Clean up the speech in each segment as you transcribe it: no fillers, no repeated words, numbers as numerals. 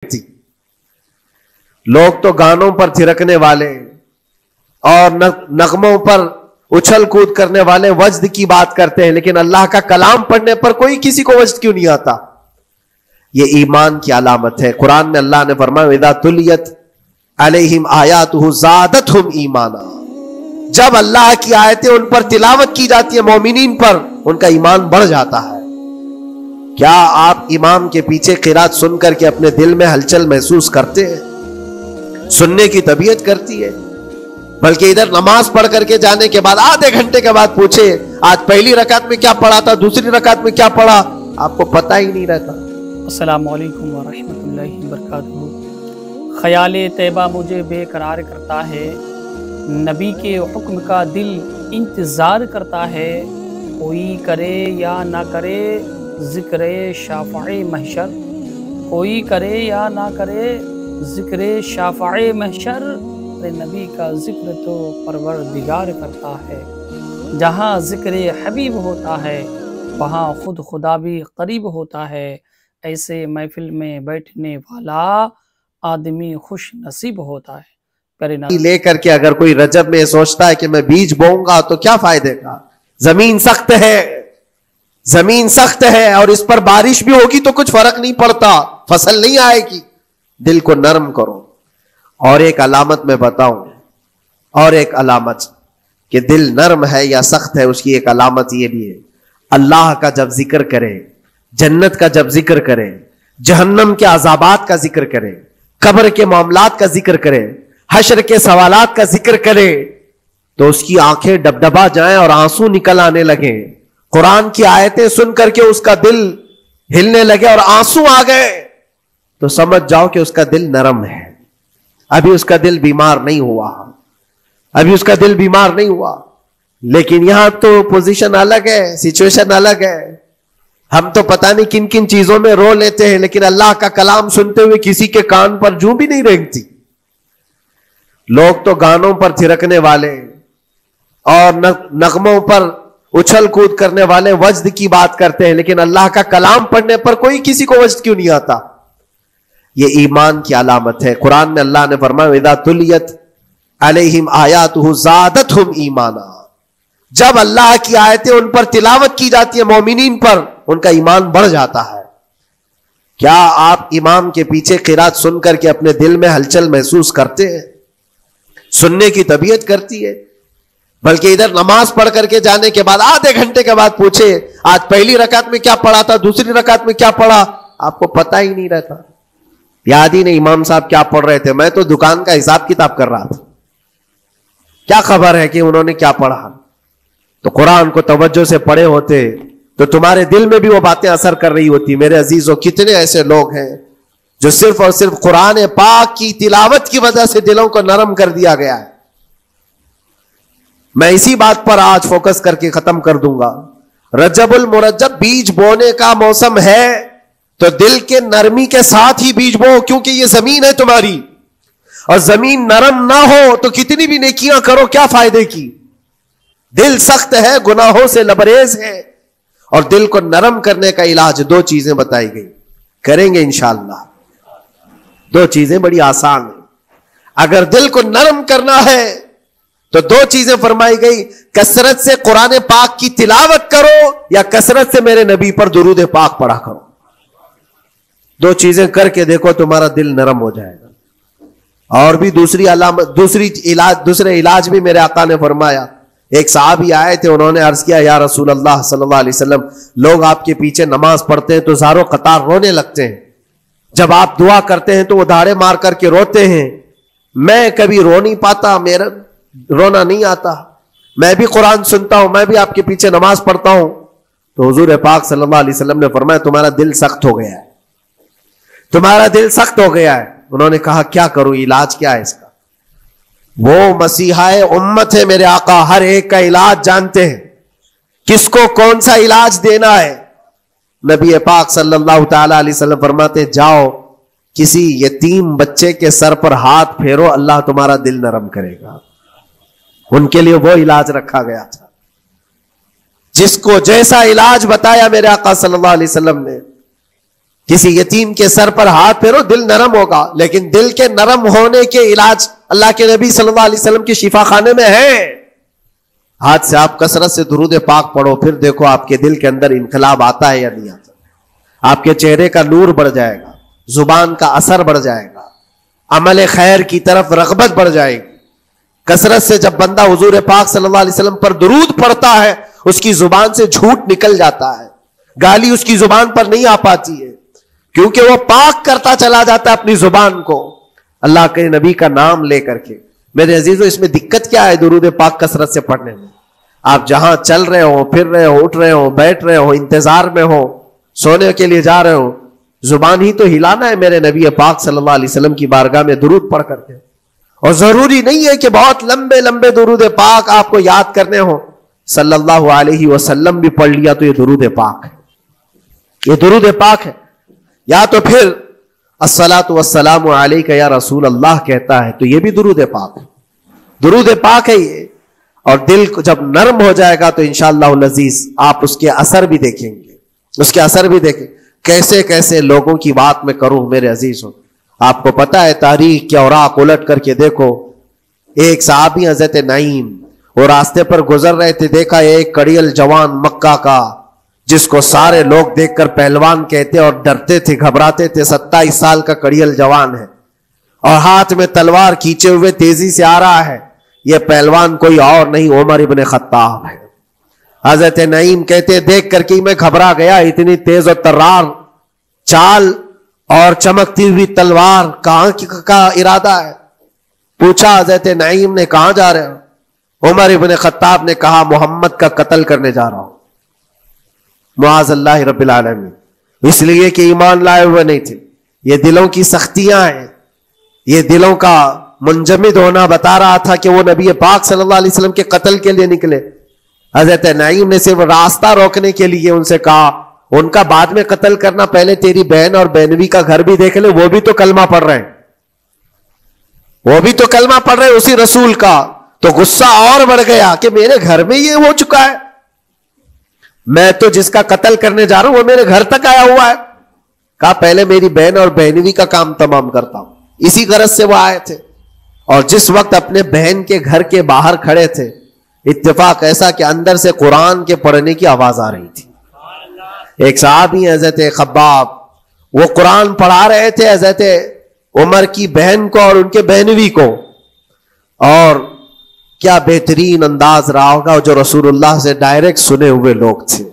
تھی. لوگ تو گانوں پر تھرکنے والے اور نغموں پر اچھل کود کرنے والے وجد کی بات کرتے ہیں، لیکن اللہ کا کلام پڑھنے پر کوئی کسی کو وجد کیوں نہیں آتا؟ یہ ایمان کی علامت ہے. قرآن میں اللہ نے فرمایا اذا تلیت علیہم آیاتہ زادتہم ایمانا، جب اللہ کی آیتیں ان پر تلاوت کی جاتی ہے مومنین پر، ان کا ایمان بڑھ جاتا ہے. کیا آپ امام کے پیچھے قرات سن کر کے اپنے دل میں ہلچل محسوس کرتے ہیں؟ سننے کی طبیعت کرتی ہے. بلکہ ادھر نماز پڑھ کر کے جانے کے بعد آدھے گھنٹے کے بعد پوچھے آج پہلی رکعت میں کیا پڑھا تھا، دوسری رکعت میں کیا پڑھا، آپ کو پتہ ہی نہیں رہتا. السلام علیکم ورحمۃ اللہ وبرکاتہ. خیال طیبہ مجھے بے قرار کرتا ہے، نبی کے حکم کا دل انتظار کرتا ہے. کوئی کرے یا نہ کرے ذکر شافع محشر، کوئی کرے یا نہ کرے ذکر شافع محشر، نبی کا ذکر تو پروردگار کرتا ہے. جہاں ذکر حبیب ہوتا ہے وہاں خود خدا بھی قریب ہوتا ہے. ایسے محفل میں بیٹھنے والا آدمی خوش نصیب ہوتا ہے. لے کر کے اگر کوئی رجب میں سوچتا ہے کہ میں بیج بوؤں گا تو کیا فائدے کا؟ زمین سخت ہے، زمین سخت ہے اور اس پر بارش بھی ہوگی تو کچھ فرق نہیں پڑتا، فصل نہیں آئے گی. دل کو نرم کرو. اور ایک علامت میں بتاؤں، اور ایک علامت کہ دل نرم ہے یا سخت ہے، اس کی ایک علامت یہ بھی ہے، اللہ کا جب ذکر کرے، جنت کا جب ذکر کرے، جہنم کے عذابات کا ذکر کرے، قبر کے معاملات کا ذکر کرے، حشر کے سوالات کا ذکر کرے، تو اس کی آنکھیں ڈبڈبا جائیں اور آنسو نکل آنے لگیں. قرآن کی آیتیں سن کر کے اس کا دل ہلنے لگے اور آنسو آ گئے، تو سمجھ جاؤ کہ اس کا دل نرم ہے. ابھی اس کا دل بیمار نہیں ہوا، ابھی اس کا دل بیمار نہیں ہوا. لیکن یہاں تو پوزیشن الگ ہے، سچویشن الگ ہے. ہم تو پتہ نہیں کن کن چیزوں میں رو لیتے ہیں، لیکن اللہ کا کلام سنتے ہوئے کسی کے کان پر جوں بھی نہیں رینگتی. لوگ تو گانوں پر تھرکنے والے اور نغموں پر اچھل کود کرنے والے وجد کی بات کرتے ہیں، لیکن اللہ کا کلام پڑھنے پر کوئی کسی کو وجد کیوں نہیں آتا؟ یہ ایمان کی علامت ہے. قرآن میں اللہ نے فرمایا اذا تلیت علیہم آیاتہ زادتہم ایمانا، جب اللہ کی آیتیں ان پر تلاوت کی جاتی ہے مومنین پر، ان کا ایمان بڑھ جاتا ہے. کیا آپ امام کے پیچھے قرات سن کر کے اپنے دل میں ہلچل محسوس کرتے ہیں؟ سننے کی طبیعت کرتی ہے. بلکہ ادھر نماز پڑھ کر کے جانے کے بعد آدھے گھنٹے کے بعد پوچھے آج پہلی رکعت میں کیا پڑھا تھا، دوسری رکعت میں کیا پڑھا، آپ کو پتہ ہی نہیں رہتا. یاد ہی نہیں امام صاحب کیا پڑھ رہے تھے، میں تو دکان کا حساب کتاب کر رہا تھا، کیا خبر ہے کہ انہوں نے کیا پڑھا. تو قرآن کو توجہ سے پڑھے ہوتے تو تمہارے دل میں بھی وہ باتیں اثر کر رہی ہوتی. میرے عزیزوں، کتنے ایسے لوگ ہیں جو صرف اور صرف قرآن پاک کی تلاوت کی وجہ سے دلوں کو نرم کر دیا گیا ہے. میں اسی بات پر آج فوکس کر کے ختم کر دوں گا. رجب المرجب بیج بونے کا موسم ہے تو دل کے نرمی کے ساتھ ہی بیج بو، کیونکہ یہ زمین ہے تمہاری، اور زمین نرم نہ ہو تو کتنی بھی نیکیاں کرو کیا فائدے کی. دل سخت ہے، گناہوں سے لبریز ہے، اور دل کو نرم کرنے کا علاج دو چیزیں بتائی گئی، کریں گے انشاءاللہ. دو چیزیں بڑی آسان ہیں. اگر دل کو نرم کرنا ہے تو دو چیزیں فرمائی گئی، کثرت سے قرآن پاک کی تلاوت کرو یا کثرت سے میرے نبی پر درود پاک پڑھا کرو. دو چیزیں کر کے دیکھو، تمہارا دل نرم ہو جائے گا. اور بھی دوسری علامت، دوسرے علاج بھی میرے آقا نے فرمایا. ایک صحابی آئے تھے، انہوں نے عرض کیا یا رسول اللہ صلی اللہ علیہ وسلم، لوگ آپ کے پیچھے نماز پڑھتے ہیں تو زاروں قطار رونے لگتے ہیں، جب آپ دعا کرتے ہیں تو وہ دھاڑے مار کر کے روتے ہیں. میں کبھی رو نہیں پاتا، میرا رونا نہیں آتا. میں بھی قرآن سنتا ہوں، میں بھی آپ کے پیچھے نماز پڑھتا ہوں. تو حضور پاک صلی اللہ علیہ وسلم نے فرمایا تمہارا دل سخت ہو گیا ہے، تمہارا دل سخت ہو گیا ہے. انہوں نے کہا کیا کروں، علاج کیا ہے اس کا؟ وہ مسیحائے امت ہے میرے آقا، ہر ایک کا علاج جانتے ہیں، کس کو کون سا علاج دینا ہے. نبی پاک صلی اللہ تعالی علیہ وسلم فرماتے جاؤ کسی یتیم بچے کے سر پر ہاتھ پھیرو، اللہ تمہارا دل نرم کرے گا. ان کے لیے وہ علاج رکھا گیا تھا. جس کو جیسا علاج بتایا میرے آقا صلی اللہ علیہ وسلم نے، کسی یتیم کے سر پر ہاتھ پھیرو، دل نرم ہوگا، لیکن دل کے نرم ہونے کے علاج اللہ کے نبی صلی اللہ علیہ وسلم کے شفا خانے میں ہے۔ ہاتھ سے آپ کثرت سے درود پاک پڑھو، پھر دیکھو آپ کے دل کے اندر انقلاب آتا ہے یا نہیں آتا۔ آپ کے چہرے کا نور بڑھ جائے گا، زبان کا اثر بڑھ جائے گا، عمل خیر کی طرف رغبت بڑھ جائے گی۔ کثرت سے جب بندہ حضور پاک صلی اللہ علیہ وسلم پر درود پڑھتا ہے، اس کی زبان سے جھوٹ نکل جاتا ہے، گالی اس کی زبان پر نہیں آ پاتی ہے، کیونکہ وہ پاک کرتا چلا جاتا ہے اپنی زبان کو اللہ کے نبی کا نام لے کر کے۔ میرے عزیزو، اس میں دقت کیا ہے درود پاک کثرت سے پڑھنے میں؟ آپ جہاں چل رہے ہو، پھر رہے ہو، اٹھ رہے ہو، بیٹھ رہے ہو، انتظار میں ہو، سونے کے لیے جا رہے ہو، زبان ہی تو ہلانا ہے میرے نبی پاک صلی اللہ علیہ وسلم کی بارگاہ میں درود پڑھ کر کے۔ اور ضروری نہیں ہے کہ بہت لمبے لمبے درود پاک آپ کو یاد کرنے ہو، صلی اللہ علیہ وسلم بھی پڑھ لیا تو یہ درود پاک ہے، یہ درود پاک ہے۔ یا تو پھر الصلاۃ والسلام علیک یا رسول اللہ کہتا ہے تو یہ بھی درود پاک ہے، درود پاک ہے یہ۔ اور دل کو جب نرم ہو جائے گا تو انشاءاللہ العزیز آپ اس کے اثر بھی دیکھیں گے، اس کے اثر بھی دیکھیں۔ کیسے کیسے لوگوں کی بات میں کروں میرے عزیز ہو، آپ کو پتا ہے تاریخ کے اوراق الٹ کر کے دیکھو، ایک صحابی حضرت نعیم وہ راستے پر گزر رہے تھے، دیکھا ایک کڑیل جوان مکہ کا جس کو سارے لوگ دیکھ کر پہلوان کہتے اور ڈرتے تھے، گھبراتے تھے، 27 سال کا کڑیل جوان ہے اور ہاتھ میں تلوار کھینچے ہوئے تیزی سے آ رہا ہے۔ یہ پہلوان کوئی اور نہیں عمر ابن خطاب ہے۔ حضرت نعیم کہتے دیکھ کر کے میں گھبرا گیا، اتنی تیز اور ترار چال اور چمکتی ہوئی تلوار، کہاں کا ارادہ ہے؟ پوچھا حضرت نعیم نے، کہاں جا رہے ہو؟ عمر ابن خطاب نے کہا محمد کا قتل کرنے جا رہا ہوں۔ معاذ اللہ رب العالمین، اس لیے کہ ایمان لائے ہوئے نہیں تھے۔ یہ دلوں کی سختیاں ہیں، یہ دلوں کا منجمد ہونا بتا رہا تھا کہ وہ نبی پاک صلی اللہ علیہ وسلم کے قتل کے لیے نکلے۔ حضرت نعیم نے صرف راستہ روکنے کے لیے ان سے کہا، ان کا بعد میں قتل کرنا، پہلے تیری بہن اور بہنوی کا گھر بھی دیکھ لے، وہ بھی تو کلمہ پڑھ رہے ہیں، وہ بھی تو کلمہ پڑھ رہے ہیں اسی رسول کا۔ تو غصہ اور بڑھ گیا کہ میرے گھر میں یہ ہو چکا ہے، میں تو جس کا قتل کرنے جا رہا ہوں وہ میرے گھر تک آیا ہوا ہے۔ کہا پہلے میری بہن اور بہنوی کا کام تمام کرتا ہوں۔ اسی غرض سے وہ آئے تھے، اور جس وقت اپنے بہن کے گھر کے باہر کھڑے تھے، اتفاق ایسا کہ اندر سے قرآن کے پڑھنے کی آواز آ رہی تھی۔ ایک صحابی حضرت خباب، وہ قرآن پڑھا رہے تھے حضرت عمر کی بہن کو اور ان کے بہنوی کو، اور کیا بہترین انداز رہا ہوگا جو رسول اللہ سے ڈائریکٹ سنے ہوئے لوگ تھے۔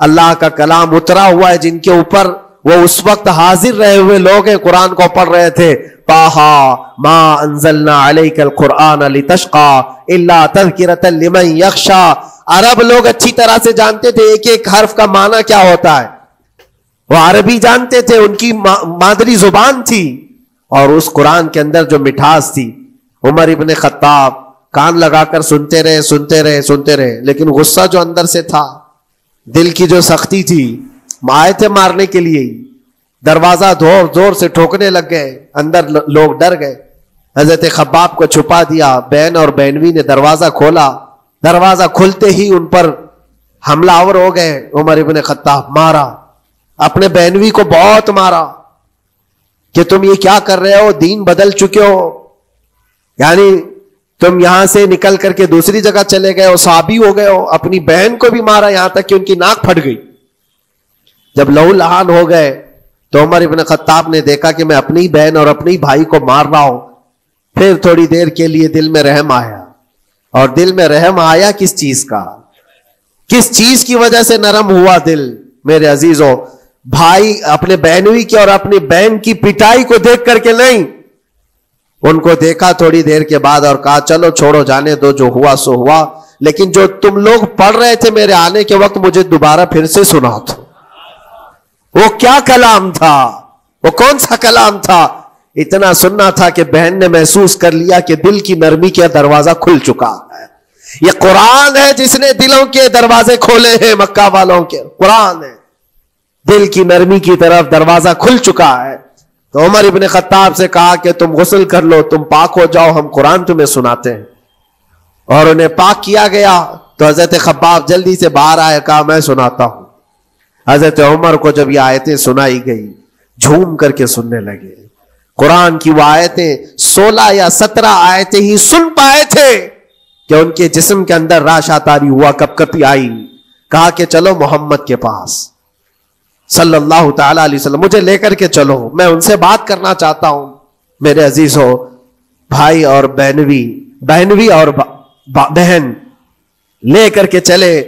اللہ کا کلام اترا ہوا ہے جن کے اوپر، وہ اس وقت حاضر رہے ہوئے لوگ ہیں، قرآن کو پڑھ رہے تھے۔ طٰہٰ مَا أَنزَلْنَا عَلَيْكَ الْقُرْآنَ لِتَشْقَىٰ إِلَّا تَذْكِرَةً لِمَن يَخْشَىٰ۔ عرب لوگ اچھی طرح سے جانتے تھے ایک ایک حرف کا معنی کیا ہوتا ہے، وہ عربی جانتے تھے، ان کی مادری زبان تھی، اور اس قرآن کے اندر جو مٹھاس تھی۔ عمر ابن خطاب کان لگا کر سنتے رہے سنتے رہے سنتے رہے، لیکن غصہ جو اندر سے تھا، دل کی جو سختی تھی، آئے تھے مارنے کے لیے ہی، دروازہ زور زور سے ٹھوکنے لگ گئے، اندر لوگ ڈر گئے۔ حضرت خباب کو چھپا دیا، بہن اور بہنوی نے دروازہ کھولا، دروازہ کھلتے ہی ان پر حملہ آور ہو گئے۔ عمر ابن خطاب مارا، اپنے بہنوی کو بہت مارا کہ تم یہ کیا کر رہے ہو، دین بدل چکے ہو، یعنی تم یہاں سے نکل کر کے دوسری جگہ چلے گئے ہو، صحابی ہو گئے ہو۔ اپنی بہن کو بھی مارا، یہاں تک کہ ان کی ناک پھٹ گئی۔ جب لہو لہان ہو گئے تو عمر ابن خطاب نے دیکھا کہ میں اپنی بہن اور اپنی بھائی کو مار رہا ہوں۔ پھر تھوڑی دیر کے لیے دل میں رحم آیا، اور دل میں رحم آیا کس چیز کا، کس چیز کی وجہ سے نرم ہوا دل میرے عزیزوں؟ بھائی اپنے بہنوی کی اور اپنی بہن کی پٹائی کو دیکھ کر کے نہیں، ان کو دیکھا تھوڑی دیر کے بعد اور کہا چلو چھوڑو، جانے دو، جو ہوا سو ہوا، لیکن جو تم لوگ پڑھ رہے تھے میرے آنے کے وقت مجھے دوبارہ پھر سے سنا تھا۔ وہ کیا کلام تھا، وہ کون سا کلام تھا؟ اتنا سننا تھا کہ بہن نے محسوس کر لیا کہ دل کی نرمی کا دروازہ کھل چکا ہے۔ یہ قرآن ہے جس نے دلوں کے دروازے کھولے ہیں، مکہ والوں کے قرآن ہے، دل کی نرمی کی طرف دروازہ کھل چکا ہے۔ تو عمر ابن خطاب سے کہا کہ تم غسل کر لو، تم پاک ہو جاؤ، ہم قرآن تمہیں سناتے ہیں۔ اور انہیں پاک کیا گیا تو حضرت خباب جلدی سے باہر آئے، کہا میں سناتا ہوں۔ حضرت عمر کو جب یہ آیتیں سنائی گئی جھوم کر کے سننے لگے. قرآن کی وہ آیتیں 16 یا 17 آیتیں ہی سن پائے تھے کہ ان کے جسم کے اندر راشا تاری ہوا، کپ کپی آئی. کہا کہ چلو محمد کے پاس صلی اللہ تعالی علیہ وسلم، مجھے لے کر کے چلو، میں ان سے بات کرنا چاہتا ہوں. میرے عزیزو، بھائی اور بہنوی اور بہن لے کر کے چلے.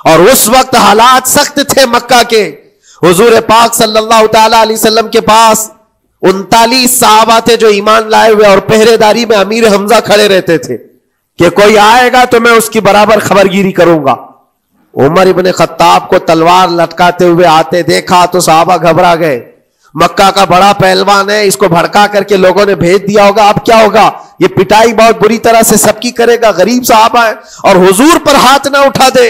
اور اس وقت حالات سخت تھے مکہ کے. حضور پاک صلی اللہ تعالی علیہ وسلم کے پاس 39 صحابہ تھے جو ایمان لائے ہوئے، اور پہرے داری میں امیر حمزہ کھڑے رہتے تھے کہ کوئی آئے گا تو میں اس کی برابر خبرگیری کروں گا. عمر ابن خطاب کو تلوار لٹکاتے ہوئے آتے دیکھا تو صحابہ گھبرا گئے. مکہ کا بڑا پہلوان ہے، اس کو بھڑکا کر کے لوگوں نے بھیج دیا ہوگا، اب کیا ہوگا؟ یہ پٹائی بہت بری طرح سے سب کی کرے گا. غریب صحابہ ہے اور حضور پر ہاتھ نہ اٹھا دے.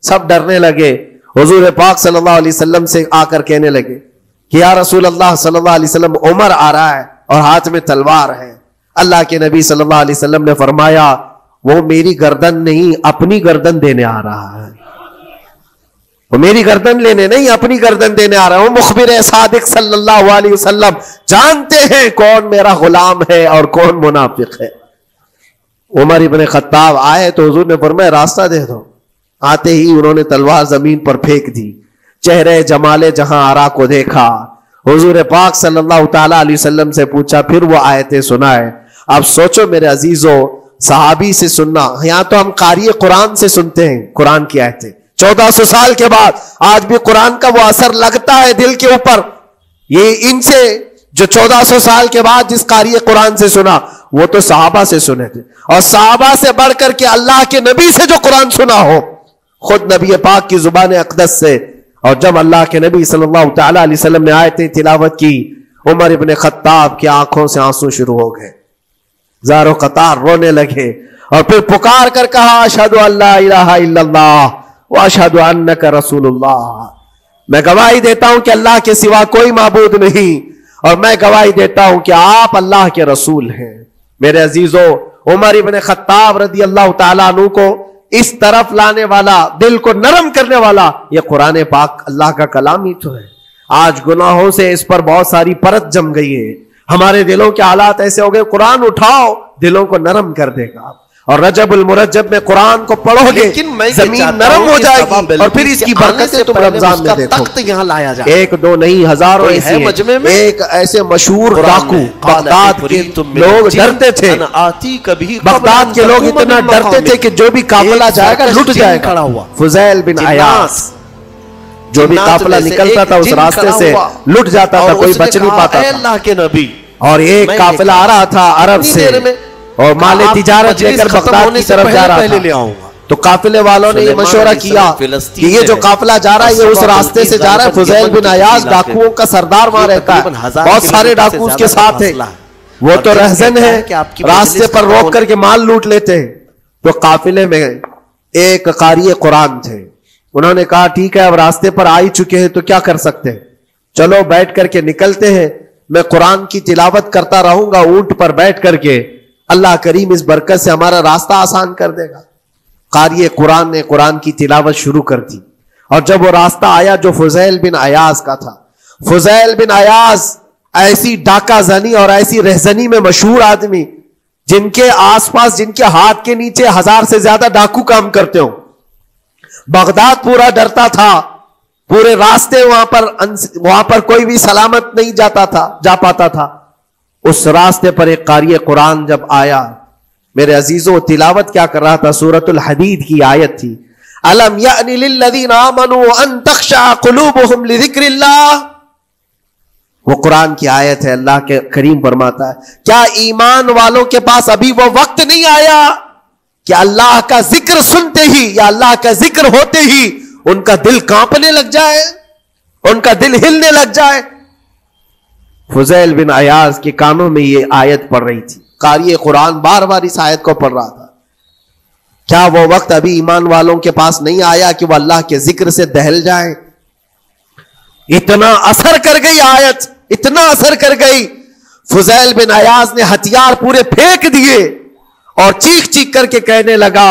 سب ڈرنے لگے. حضور پاک صلی اللہ علیہ وسلم سے آ کر کہنے لگے کہ یا رسول اللہ صلی اللہ علیہ وسلم، عمر آ رہا ہے اور ہاتھ میں تلوار ہے. اللہ کے نبی صلی اللہ علیہ وسلم نے فرمایا وہ میری گردن نہیں، اپنی گردن دینے آ رہا ہے. وہ میری گردن لینے نہیں، اپنی گردن دینے آ رہا ہے. وہ مخبر صادق صلی اللہ علیہ وسلم جانتے ہیں کون میرا غلام ہے اور کون منافق ہے. عمر ابن خطاب آئے تو حضور نے فرمایا راستہ دے دو. آتے ہی انہوں نے تلوار زمین پر پھینک دی. چہرے جمال جہاں آرا کو دیکھا. حضور پاک صلی اللہ تعالی علیہ وسلم سے پوچھا، پھر وہ آیتیں سنائے. اب سوچو میرے عزیزو، صحابی سے سننا، یہاں تو ہم قاری قرآن سے سنتے ہیں قرآن کی آیتیں 1400 سال کے بعد. آج بھی قرآن کا وہ اثر لگتا ہے دل کے اوپر. یہ ان سے جو 1400 سال کے بعد جس قاری قرآن سے سنا وہ تو صحابہ سے سنے تھے، اور صحابہ سے بڑھ کر کے اللہ کے نبی سے جو قرآن سنا ہو، خود نبی پاک کی زبان اقدس سے. اور جب اللہ کے نبی صلی اللہ تعالی علیہ وسلم نے آیتیں تلاوت کی، عمر ابن خطاب کی آنکھوں سے آنسو شروع ہو گئے. زارو قطار رونے لگے اور پھر پکار کر کہا اشہد ان لا الہ الا اللہ واشہد انک رسول اللہ. میں گواہی دیتا ہوں کہ اللہ کے سوا کوئی معبود نہیں، اور میں گواہی دیتا ہوں کہ آپ اللہ کے رسول ہیں. میرے عزیزو، عمر ابن خطاب رضی اللہ تعالیٰ عنہ کو اس طرف لانے والا، دل کو نرم کرنے والا، یہ قرآن پاک اللہ کا کلام ہی تو ہے. آج گناہوں سے اس پر بہت ساری پرت جم گئی ہے. ہمارے دلوں کے حالات ایسے ہو گئے، قرآن اٹھاؤ دلوں کو نرم کر دے گا. اور رجب المرجب میں قرآن کو پڑھو گے زمین نرم ہو جائے گی، اور پھر اس کی برکتیں تم رمضان میں دیکھو. تخت یہاں لایا جائے، ایک دو نہیں ہزاروں ایسے ہیں. ایک ایسے مشہور ڈاکو، بغداد کے لوگ ڈرتے تھے. بغداد کے لوگ اتنا ڈرتے تھے کہ جو بھی قافلہ جائے گا لٹ جائے گا. فضیل بن عیاض، جو بھی قافلہ نکلتا تھا اس راستے سے لٹ جاتا تھا، کوئی بچ نہیں پاتا تھا. اللہ کے نبی، اور ایک قافلہ آ رہا تھا عرب سے اور مال تجارت لے کر بغداد کی طرف جا رہا تھا. تو قافلے والوں نے یہ مشورہ کیا کہ یہ جو قافلہ جا رہا ہے یہ اس راستے سے جا رہا ہے. فضیل بن عیاض ڈاکوؤں کا سردار وہاں رہتا ہے، بہت سارے ڈاکو اس کے ساتھ ہیں، وہ تو رہزن ہے، راستے پر روک کر کے مال لوٹ لیتے ہیں. تو قافلے میں ایک قاری قرآن تھے. انہوں نے کہا ٹھیک ہے اب راستے پر آ ہی چکے ہیں تو کیا کر سکتے ہیں، چلو بیٹھ کر کے نکلتے ہیں. میں قرآن کی تلاوت کرتا رہوں گا اونٹ پر بیٹھ کر کے، اللہ کریم اس برکت سے ہمارا راستہ آسان کر دے گا. قاری قرآن نے قرآن کی تلاوت شروع کر دی. اور جب وہ راستہ آیا جو فضیل بن عیاض کا تھا، فضیل بن عیاض ایسی ڈاکہ زنی اور ایسی رہزنی میں مشہور آدمی، جن کے آس پاس، جن کے ہاتھ کے نیچے 1000 سے زیادہ ڈاکو کام کرتے ہوں. بغداد پورا ڈرتا تھا، پورے راستے وہاں پر کوئی بھی سلامت نہیں جا پاتا تھا. اس راستے پر ایک قاری قرآن جب آیا، میرے عزیزوں تلاوت کیا کر رہا تھا؟ سورۃ الحدید کی آیت تھی، الم یأن للذین آمنوا ان تخشع قلوبهم لذکر اللہ. وہ قرآن کی آیت ہے. اللہ کے کریم فرماتا ہے کیا ایمان والوں کے پاس ابھی وہ وقت نہیں آیا کہ اللہ کا ذکر سنتے ہی یا اللہ کا ذکر ہوتے ہی ان کا دل کانپنے لگ جائے، ان کا دل ہلنے لگ جائے. فضیل بن عیاض کے کانوں میں یہ آیت پڑھ رہی تھی. قاری قرآن بار بار اس آیت کو پڑھ رہا تھا. کیا وہ وقت ابھی ایمان والوں کے پاس نہیں آیا کہ وہ اللہ کے ذکر سے دہل جائیں؟ اتنا اثر کر گئی آیت، اتنا اثر کر گئی. فضیل بن عیاض نے ہتھیار پورے پھینک دیے اور چیخ چیخ کر کے کہنے لگا